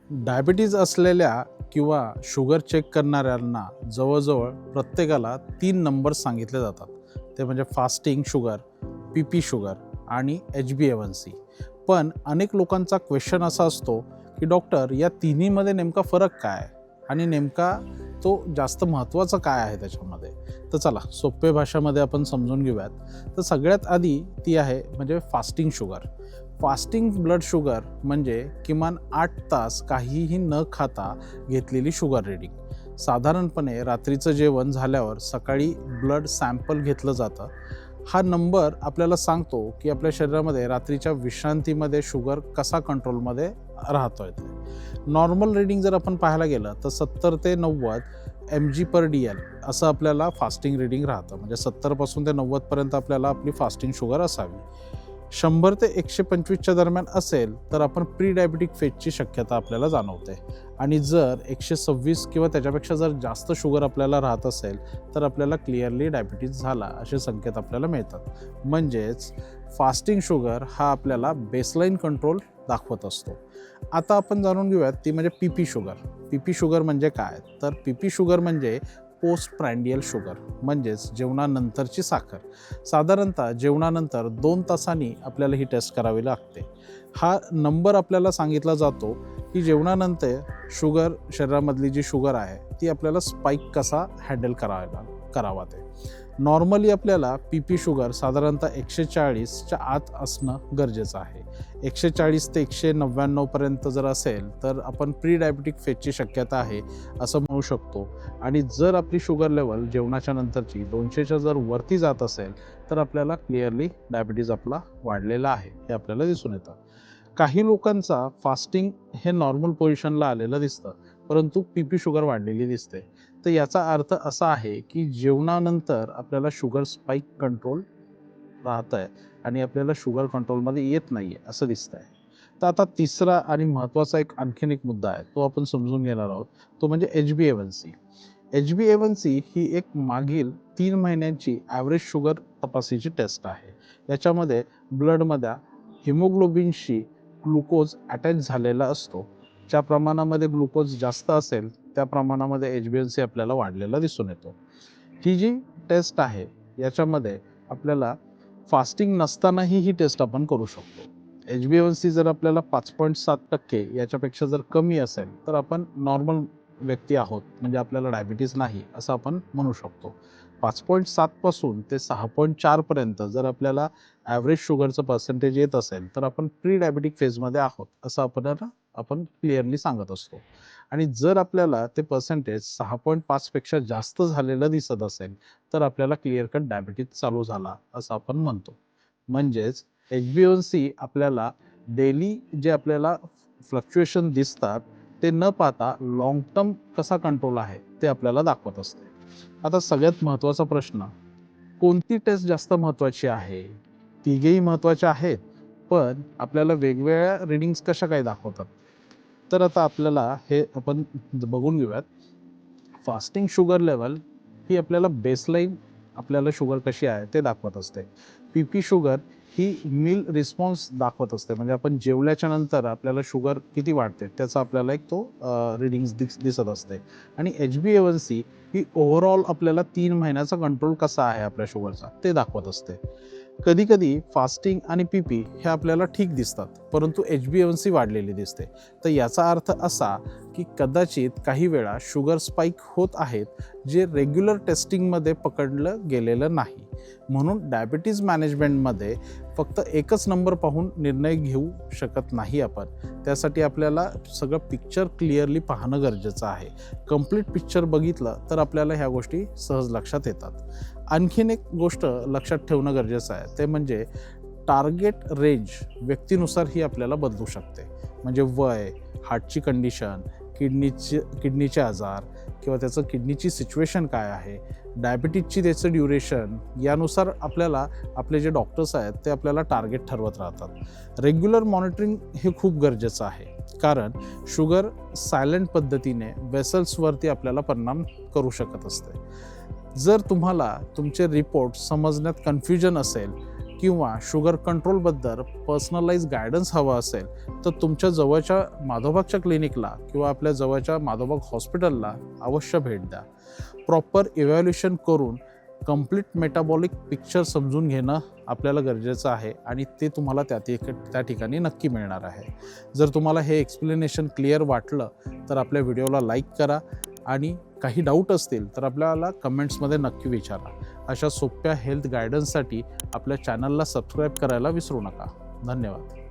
Diabetes असलेल्या किंवा sugar check करणाऱ्यांना जवळजवळ प्रत्येकाला 3 नंबर सांगितले जातात. ते म्हणजे फास्टिंग शुगर, पी शुगर आणि HbA1c. पण अनेक लोकांचा क्वेश्चन असा असतो की डॉक्टर, या तिन्हीमध्ये नेमका फरक काय आणि नेमका तो जास्त महत्त्वाचा काय आहे त्याच्यामध्ये? तर चला सोप्या भाषेमध्ये आपण समजून घेऊयात. तर सगळ्यात आधी ती आहे म्हणजे fasting sugar. Fasting blood sugar म्हणजे किमान 8 तास काहीही न खाता घेतलेली शुगर रीडिंग. साधारणपणे रात्रीचं जेवण झाल्यावर सकाळी ब्लड सॅम्पल घेतलं जातं. हा नंबर आपल्याला सांगतो की आपल्या शरीरामध्ये रात्रीच्या विश्रांतीमध्ये शुगर कसा कंट्रोलमध्ये राहतोय ते. नॉर्मल रीडिंग जर आपण पाहायला गेलं तर 70 ते 90 mg/dl असं आपल्याला फास्टिंग रीडिंग राहतं. म्हणजे 70 पासून ते 90 पर्यंत आपल्याला आपली फास्टिंग शुगर असावी. 100 ते 125च्या दरम्यान असेल तर आपण प्री डायबिटिक फेजची शक्यता आपल्याला जाणवते. आणि जर 126 किंवा त्याच्यापेक्षा जर जास्त शुगर आपल्याला राहत असेल तर आपल्याला क्लिअरली डायबिटीज झाला असे संकेत आपल्याला मिळतात. म्हणजेच फास्टिंग शुगर हा आपल्याला बेसलाईन कंट्रोल दाखवत असतो. आता आपण जाणून घेऊयात ती म्हणजे पी शुगर. पी शुगर म्हणजे काय? तर पी शुगर म्हणजे पोस्ट प्रँडियल शुगर, म्हणजेच जेवणानंतरची साखर. साधारणतः जेवणानंतर 2 तासांनी आपल्याला ही टेस्ट करावी लागते. हा नंबर आपल्याला सांगितला जातो की जेवणानंतर शुगर, शरीरामधली जी शुगर आहे ती आपल्याला स्पाईक कसा हँडल करावा ते. नॉर्मली आपल्याला पी शुगर साधारणतः 140च्या आत असणं गरजेचं आहे. 140 ते 199 पर्यंत जर असेल तर आपण प्री डायबिटिक फेजची शक्यता आहे असं म्हणू शकतो. आणि जर आपली शुगर लेवल जेवणाच्या नंतरची 200च्या जर वरती जात असेल तर आपल्याला क्लिअरली डायबिटीज आपला वाढलेला आहे हे आपल्याला दिसून येतं. काही लोकांचा फास्टिंग हे नॉर्मल पोझिशनला आलेलं दिसतं, परंतु पी शुगर वाढलेली दिसते. तर याचा अर्थ असा आहे की जेवणानंतर आपल्याला शुगर स्पाईक कंट्रोल राहत आहे आणि आपल्याला शुगर कंट्रोलमध्ये येत नाही आहे असं दिसतं आहे. तर आता तिसरा आणि महत्त्वाचा आणखीन एक मुद्दा आहे, तो आपण समजून घेणार आहोत. तो म्हणजे HbA1c. HbA1c ही एक मागील 3 महिन्यांची ॲव्हरेज शुगर तपासायची टेस्ट आहे. याच्यामध्ये ब्लडमध्ये हिमोग्लोबिनशी ग्लुकोज अटॅच झालेला असतो. ज्या प्रमाणामध्ये ग्लुकोज जास्त असेल त्या प्रमाणामध्ये HbA1c आपल्याला वाढलेला दिसून येतो. ही जी टेस्ट आहे याच्यामध्ये आपल्याला फास्टिंग नसतानाही ही टेस्ट आपण करू शकतो. HbA1c जर आपल्याला 5.7% याच्यापेक्षा जर कमी असेल तर आपण नॉर्मल व्यक्ती आहोत, म्हणजे आपल्याला डायबिटीज नाही असं आपण म्हणू शकतो. 5.7 पासून ते 6.4 पर्यंत जर आपल्याला ॲव्हरेज शुगरचं पर्सेंटेज येत असेल तर आपण प्री डायबिटिक फेजमध्ये आहोत असं आपण क्लिअरली सांगत असतो. आणि जर आपल्याला ते पर्सेंटेज 6.5 पेक्षा जास्त झालेलं दिसत असेल तर आपल्याला क्लिअर कट डायबिटीज चालू झाला असं आपण म्हणतो. म्हणजेच HbA1c आपल्याला डेली जे आपल्याला फ्लक्च्युएशन दिसतात ते न पाहता लॉंग टर्म कसा कंट्रोल आहे ते आपल्याला दाखवत असते. आता सगळ्यात महत्त्वाचा प्रश्न, कोणती टेस्ट जास्त महत्त्वाची आहे? तिघेही महत्त्वाचे आहेत, पण आपल्याला वेगवेगळ्या रीडिंग्स कशा काय दाखवतात? तर आता आपल्याला हे आपण बघून घेऊयात. फास्टिंग शुगर लेवल ही आपल्याला बेसलाईन आपल्याला शुगर कशी आहे ते दाखवत असते. पी शुगर ही मील रिस्पॉन्स दाखवत असते, म्हणजे आपण जेवल्याच्या नंतर आपल्याला शुगर किती वाढते त्याचा आपल्याला एक तो रीडिंग्स दिसत असते. आणि HbA1c ही ओव्हरऑल आपल्याला 3 महिन्याचा कंट्रोल कसा आहे आपल्या शुगरचा ते दाखवत असते. कधीकधी फास्टिंग आणि पी हे आपल्याला ठीक दिसतात, परंतु HbA1c वाढलेली दिसते. तर याचा अर्थ असा की कदाचित काही वेळा शुगर स्पाईक होत आहेत जे रेग्युलर टेस्टिंगमध्ये पकडलं गेलेलं नाही. म्हणून डायबिटीज मॅनेजमेंटमध्ये फक्त एकच नंबर पाहून निर्णय घेऊ शकत नाही आपण. त्यासाठी आपल्याला सगळं पिक्चर क्लिअरली पाहणं गरजेचं आहे. कंप्लीट पिक्चर बघितलं तर आपल्याला ह्या गोष्टी सहज लक्षात येतात. आणखीन एक गोष्ट लक्षात ठेवणं गरजेचं आहे, ते म्हणजे टार्गेट रेंज व्यक्तीनुसार ही आपल्याला बदलू शकते. म्हणजे वय, हार्टची कंडिशन, किडनीचे आजार किंवा त्याचं किडनीची सिच्युएशन काय आहे, डायबिटीजची त्याचं ड्युरेशन, यानुसार आपल्याला आपले जे डॉक्टर्स आहेत ते आपल्याला टार्गेट ठरवत राहतात. रेग्युलर मॉनिटरिंग हे खूप गरजेचं आहे, कारण शुगर सायलेंट पद्धतीने वेसल्सवरती आपल्याला परिणाम करू शकत असते. जर तुम्हाला तुमचे रिपोर्ट समजण्यात कन्फ्युजन असेल किंवा शुगर कंट्रोलबद्दल पर्सनलाइज गायडन्स हवा असेल तर तुमच्या जवळच्या माधवबागच्या क्लिनिकला किंवा आपल्या जवळच्या माधवबाग हॉस्पिटलला अवश्य भेट द्या. प्रॉपर इव्हॅल्युएशन करून कंप्लीट मेटाबॉलिक पिक्चर समजून घेणं आपल्याला गरजेचं आहे आणि ते तुम्हाला त्या ठिकाणी नक्की मिळणार आहे. जर तुम्हाला हे एक्सप्लेनेशन क्लिअर वाटलं तर आपल्या व्हिडिओला लाईक करा आणि काही डाऊट असतील तर आपल्याला कमेंट्समध्ये नक्की विचारा. अशा सोप्या हेल्थ गायडन्ससाठी आपल्या चॅनलला सबस्क्राईब करायला विसरू नका. धन्यवाद.